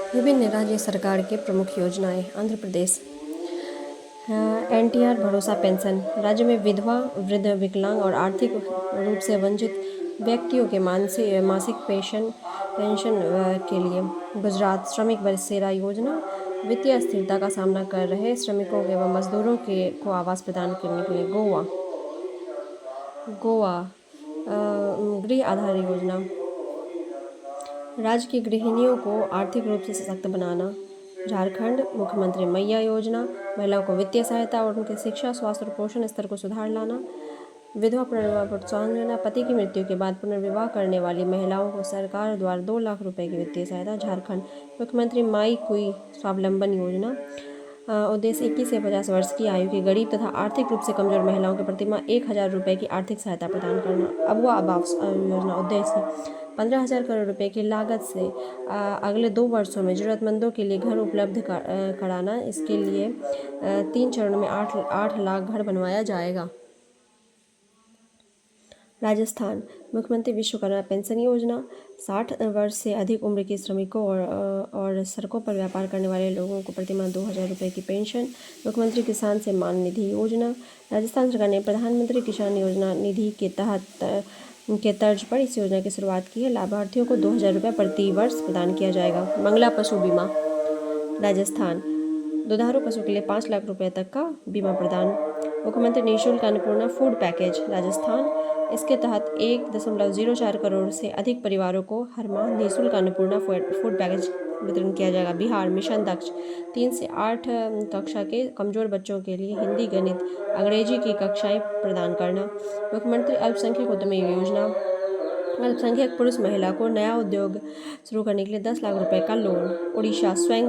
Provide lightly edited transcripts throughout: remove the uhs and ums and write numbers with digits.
विभिन्न राज्य सरकार की प्रमुख योजनाएं। आंध्र प्रदेश NTR भरोसा पेंशन। राज्य में विधवा, वृद्ध, विकलांग और आर्थिक रूप से वंचित व्यक्तियों के मासिक पेंशन के लिए। गुजरात श्रमिक बसेरा योजना। वित्तीय अस्थिरता का सामना कर रहे श्रमिकों एवं मजदूरों को आवास प्रदान करने के लिए। गोवा गृह आधार योजना। राज्य की गृहिणियों को आर्थिक रूप से सशक्त बनाना। झारखंड मुख्यमंत्री मैया योजना। महिलाओं को वित्तीय सहायता और उनके शिक्षा, स्वास्थ्य और पोषण स्तर को सुधार लाना। विधवा पुनर्विवाह प्रोत्साहन योजना। पति की मृत्यु के बाद पुनर्विवाह करने वाली महिलाओं को सरकार द्वारा 2 लाख रुपए की वित्तीय सहायता। झारखंड मुख्यमंत्री माई कुई स्वावलंबन योजना। उद्देश्य 21 से 50 वर्ष की आयु की गरीब तथा आर्थिक रूप से कमजोर महिलाओं के प्रति माह 1,000 रुपये की आर्थिक सहायता प्रदान करना। अबुआ आवास योजना। उद्देश्य 15,000 करोड़ रुपए की लागत से अगले 2 वर्षों में जरूरतमंदों के लिए घर उपलब्ध कराना। इसके लिए 3 चरणों में 8 लाख घर बनवाया जाएगा। राजस्थान मुख्यमंत्री विश्वकर्मा पेंशन योजना। 60 वर्ष से अधिक उम्र के श्रमिकों और सड़कों पर व्यापार करने वाले लोगों को प्रतिमाह 2,000 रुपये की पेंशन। मुख्यमंत्री किसान सम्मान निधि योजना। राजस्थान सरकार ने प्रधानमंत्री किसान योजना निधि के तर्ज पर इस योजना की शुरुआत की है। लाभार्थियों को 2,000 रुपये प्रति वर्ष प्रदान किया जाएगा। मंगला पशु बीमा। राजस्थान दुधारू पशु के लिए 5 लाख रुपए तक का बीमा प्रदान। मुख्यमंत्री निःशुल्क अन्नपूर्णा फूड पैकेज। राजस्थान इसके तहत 1.04 करोड़ से अधिक परिवारों को हर माह निःशुल्क अन्नपूर्णा फूड पैकेज वितरण किया जाएगा। बिहार मिशन दक्ष। 3 से 8 कक्षा के कमजोर बच्चों के लिए हिंदी, गणित, अंग्रेजी की कक्षाएं प्रदान करना। मुख्यमंत्री अल्पसंख्यक उद्यमी योजना। अल्पसंख्यक पुरुष महिला को नया उद्योग शुरू करने के लिए 10 लाख रुपए का लोन। उड़ीसा स्वयं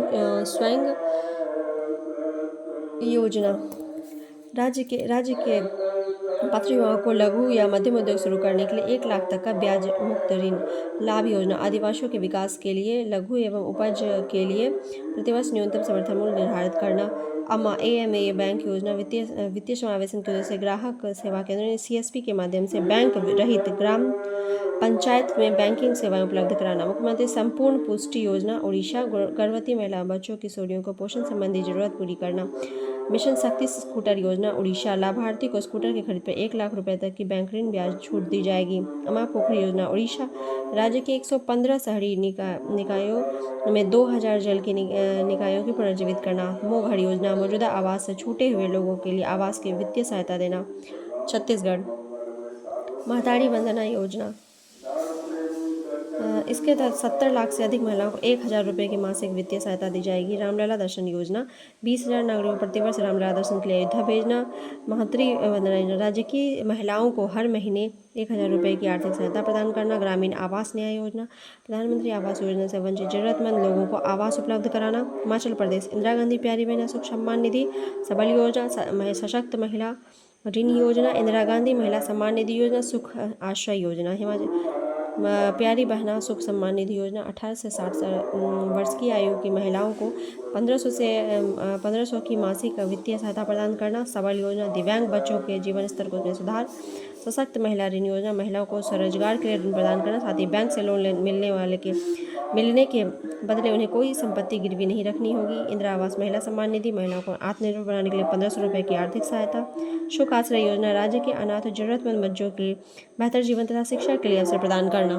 योजना। राज्य के पात्र युवाओं को लघु या मध्यम उद्योग शुरू करने के लिए 1 लाख तक का ब्याज मुक्त ऋण लाभ योजना। आदिवासियों के विकास के लिए लघु एवं उपज के लिए प्रतिवर्ष न्यूनतम समर्थन मूल्य निर्धारित करना। AMA बैंक योजना। वित्तीय समावेशन की वजह से ग्राहक सेवा केंद्र ने CSP के माध्यम से बैंक रहित ग्राम पंचायत में बैंकिंग सेवाएं उपलब्ध कराना। मुख्यमंत्री संपूर्ण पुष्टि योजना। उड़ीसा गर्भवती महिला, बच्चों, किशोरियों को पोषण संबंधी जरूरत पूरी करना। मिशन शक्ति स्कूटर योजना। उड़ीसा लाभार्थी को स्कूटर की खरीद पर 1 लाख रुपए तक की बैंक ऋण ब्याज छूट दी जाएगी। अमा पोखरी योजना। उड़ीसा राज्य के 115 शहरी निकायों में 2,000 जल के निकायों की पुनर्जीवित करना। मोघड़ योजना। मौजूदा आवास से छूटे हुए लोगों के लिए आवास की वित्तीय सहायता देना। छत्तीसगढ़ महतारी वंदना योजना। इसके तहत 70 लाख से अधिक महिलाओं को 1,000 रुपये की मासिक वित्तीय सहायता दी जाएगी। रामलला दर्शन योजना। 20,000 नागरिकों को प्रतिवर्ष रामलला दर्शन के लिए अयोध्या भेजना। महतारी वंदना योजना। राज्य की महिलाओं को हर महीने 1,000 रुपये की आर्थिक सहायता प्रदान करना। ग्रामीण आवास न्याय योजना। प्रधानमंत्री आवास योजना से वंचित जरूरतमंद लोगों को आवास उपलब्ध कराना। हिमाचल प्रदेश इंदिरा गांधी प्यारी बहना सुख सम्मान निधि सबल योजना। सशक्त महिला ऋण योजना। इंदिरा गांधी महिला सम्मान निधि योजना। सुख आश्रय योजना। हिमाचल प्यारी बहना सुख सम्मान निधि योजना। 18 से 60 वर्ष की आयु की महिलाओं को 1500 की मासिक वित्तीय सहायता प्रदान करना। सबल योजना। दिव्यांग बच्चों के जीवन स्तर को सुधार। सशक्त महिला ऋण योजना। महिलाओं को स्वरोजगार के लिए ऋण प्रदान करना। साथ ही बैंक से लोन मिलने के बदले उन्हें कोई संपत्ति गिरवी नहीं रखनी होगी। इंदिरा आवास महिला सम्मान निधि। महिलाओं को आत्मनिर्भर बनाने के लिए 1,500 रुपये की आर्थिक सहायता। सुख आश्रय योजना। राज्य के अनाथ जरूरतमंद बच्चों के बेहतर जीवन तथा शिक्षा के लिए अवसर प्रदान करना।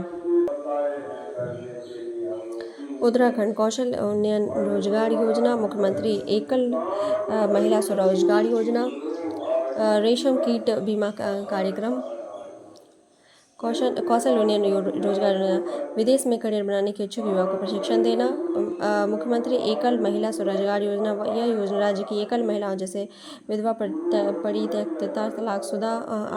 उत्तराखंड कौशल उन्नयन रोजगार योजना। मुख्यमंत्री एकल महिला स्वरोजगार योजना। रेशम कीट बीमा कार्यक्रम। कौशल उन्नयन रोजगार योजना। विदेश में करियर बनाने के इच्छुक युवाओं को प्रशिक्षण देना। मुख्यमंत्री एकल महिला स्वरोजगार योजना। यह योजना राज्य की एकल महिलाओं जैसे विधवा, परित्यक्ता, तलाकशुदा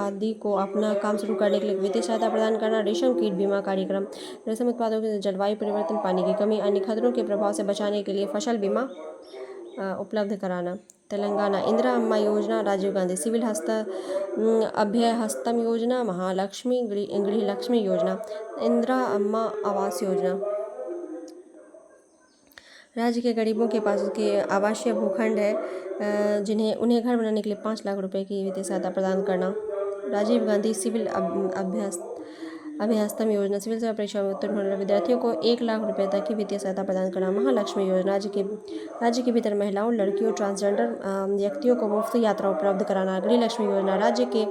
आदि को अपना काम शुरू करने के लिए वित्तीय सहायता प्रदान करना। रेशम कीट बीमा कार्यक्रम। रेशम उत्पादों के जलवायु परिवर्तन, पानी की कमी, अन्य खतरों के प्रभाव से बचाने के लिए फसल बीमा उपलब्ध कराना। तेलंगाना इंदिरा अम्मा योजना। राजीव गांधी सिविल अभय हस्तम योजना। महालक्ष्मी गृह लक्ष्मी योजना। इंदिरा अम्मा आवास योजना। राज्य के गरीबों के पास के आवासीय भूखंड है उन्हें घर बनाने के लिए 5 लाख रुपए की वित्तीय सहायता प्रदान करना। राजीव गांधी सिविल अभ्यास्तम योजना सिविल सेवा परीक्षा में उत्तीर्ण होने वाले विद्यार्थियों को 1 लाख रुपए तक की वित्तीय सहायता प्रदान करना। महालक्ष्मी योजना राज्य के भीतर महिलाओं, लड़कियों, ट्रांसजेंडर व्यक्तियों को मुफ्त यात्रा उपलब्ध कराना। गृहलक्ष्मी योजना राज्य के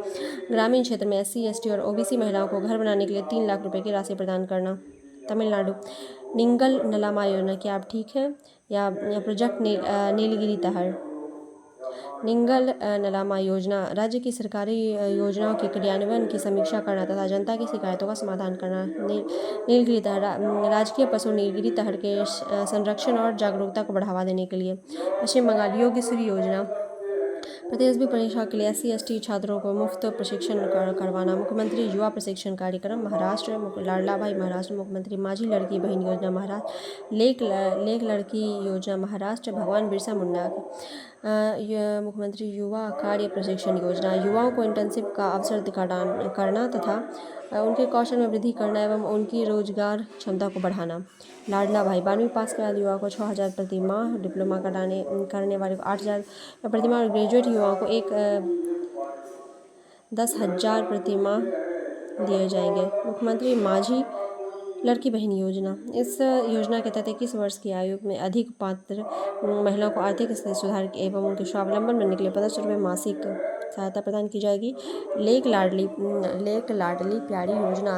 ग्रामीण क्षेत्र में SC, ST और OBC महिलाओं को घर बनाने के लिए 3 लाख रुपए की राशि प्रदान करना। तमिलनाडु निंगल नलामा योजना, क्या आप ठीक हैं? या प्रोजेक्ट नीलगिरी तहर। निंगल नलामा योजना राज्य की सरकारी योजनाओं के क्रियान्वयन की समीक्षा करना तथा जनता की शिकायतों का समाधान करना। नीलगिरी तहर राजकीय पशु नीलगिरी तहर के संरक्षण और जागरूकता को बढ़ावा देने के लिए। पश्चिम बंगाल योगश्री योजना प्रतियोगी परीक्षा के लिए SC, ST छात्रों को मुफ्त प्रशिक्षण करवाना। मुख्यमंत्री युवा प्रशिक्षण कार्यक्रम महाराष्ट्र। लाडला भाई महाराष्ट्र। मुख्यमंत्री माझी लड़की बहन योजना महाराष्ट्र। लेक लड़की योजना महाराष्ट्र। भगवान बिरसा मुंडा मुख्यमंत्री युवा कार्य प्रशिक्षण योजना युवाओं को इंटर्नशिप का अवसर करना तथा उनके कौशल में वृद्धि करना एवं उनकी रोजगार क्षमता को बढ़ाना। लाडला भाई 12वीं पास के बाद युवाओं को 6,000 प्रति माह, डिप्लोमा करने वाले को 8,000 प्रति माह और ग्रेजुएट युवाओं को 10,000 प्रति माह दिए जाएंगे। मुख्यमंत्री माझी लड़की बहन योजना इस योजना के तहत 21 वर्ष की आयु में अधिक पात्र महिलाओं को आर्थिक स्थिति सुधार एवं उनके स्वावलंबन बनने के लिए 1,500 रुपये मासिक सहायता प्रदान की जाएगी। लेक लाडली प्यारी योजना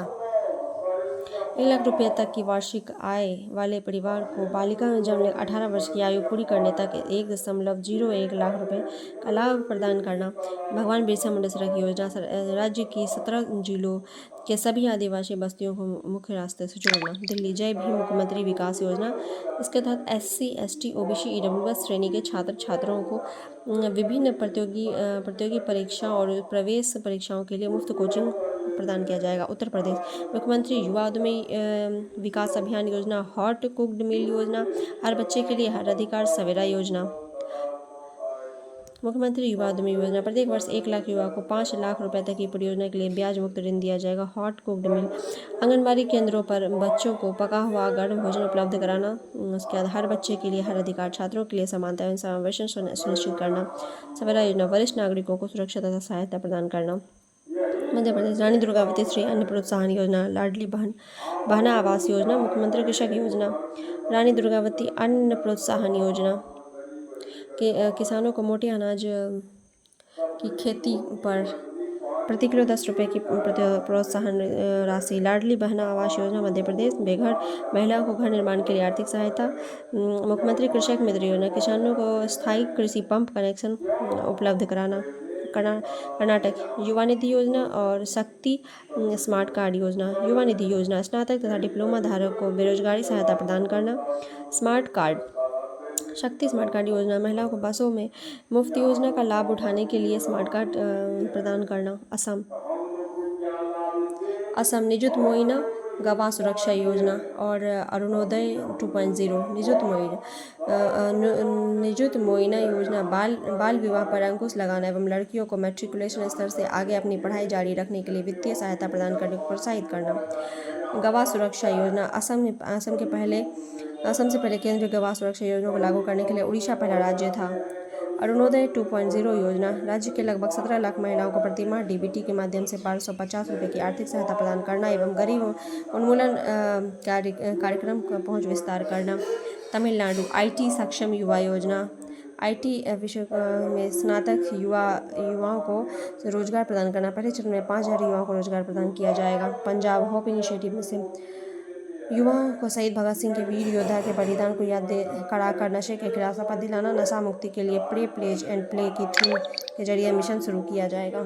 1 लाख रुपये तक की वार्षिक आय वाले परिवार को बालिका में जन्म 18 वर्ष की आयु पूरी करने तक 1.01 लाख रुपये का लाभ प्रदान करना। भगवान बिरसा मुंडा सड़क योजना राज्य की 17 जिलों के सभी आदिवासी बस्तियों को मुख्य रास्ते से जोड़ना। दिल्ली जय भीम मुख्यमंत्री विकास योजना इसके तहत SC, ST, OBC, EWS श्रेणी के छात्रों को विभिन्न प्रतियोगी परीक्षा और प्रवेश परीक्षाओं के लिए मुफ्त कोचिंग प्रदान किया जाएगा। उत्तर प्रदेश मुख्यमंत्री युवा उद्यमी विकास अभियान योजना। हॉट कुक्ड मील योजना। हर बच्चे के लिए हर अधिकार सवेरा योजना। मुख्यमंत्री युवा उद्यमी योजना प्रत्येक वर्ष 1 लाख युवाओं को 5 लाख रुपए तक की परियोजना के लिए ब्याज मुक्त ऋण दिया जाएगा। हॉट कुक्ड मील आंगनबाड़ी केंद्रों पर बच्चों को पका हुआ गर्म भोजन उपलब्ध कराना। उसके बाद हर बच्चे के लिए हर अधिकार छात्रों के लिए समानता एवं समावेशन सुनिश्चित करना। सवेरा योजना वरिष्ठ नागरिकों को सुरक्षा तथा सहायता प्रदान करना। मध्य प्रदेश रानी दुर्गावती श्री अन्न प्रोत्साहन योजना। लाडली बहना आवास योजना। मुख्यमंत्री कृषक योजना। रानी दुर्गावती अन्न प्रोत्साहन योजना किसानों को मोटे अनाज की खेती पर प्रति किलो 10 रुपये की प्रोत्साहन राशि। लाडली बहना आवास योजना मध्य प्रदेश बेघर महिलाओं को घर निर्माण के लिए आर्थिक सहायता। मुख्यमंत्री कृषक मित्र योजना किसानों को स्थायी कृषि पंप कनेक्शन उपलब्ध कराना। कर्नाटक युवा निधि योजना और शक्ति स्मार्ट कार्ड योजना। युवा निधि योजना स्नातक तथा डिप्लोमा धारक को बेरोजगारी सहायता प्रदान करना। स्मार्ट कार्ड शक्ति स्मार्ट कार्ड योजना महिलाओं को बसों में मुफ्त योजना का लाभ उठाने के लिए स्मार्ट कार्ड प्रदान करना। असम निजुत मोइना गवाह सुरक्षा योजना और अरुणोदय 2.0 निजुत मोइना योजना बाल विवाह पर अंकुश लगाना एवं लड़कियों को मैट्रिकुलेशन स्तर से आगे अपनी पढ़ाई जारी रखने के लिए वित्तीय सहायता प्रदान करने को प्रोत्साहित करना। गवाह सुरक्षा योजना असम से पहले केंद्रीय गवाह सुरक्षा योजना को लागू करने के लिए उड़ीसा पहला राज्य था। अरुणोदय 2.0 योजना राज्य के लगभग 17 लाख महिलाओं को प्रति माह DBT के माध्यम से 550 रुपये की आर्थिक सहायता प्रदान करना एवं गरीब उन्मूलन कार्यक्रम का पहुंच विस्तार करना। तमिलनाडु IT सक्षम युवा योजना IT विषय में स्नातक युवाओं को रोजगार प्रदान करना। पहले चरण में 5,000 युवाओं को रोजगार प्रदान किया जाएगा। पंजाब होप इनिशिएटिव में से युवाओं को शहीद भगत सिंह के वीर योद्धा के बलिदान को याद कराकर नशे के खिलाफ शपथ दिलाना। नशा मुक्ति के लिए प्ले प्लेज एंड प्ले की थीम के जरिए मिशन शुरू किया जाएगा।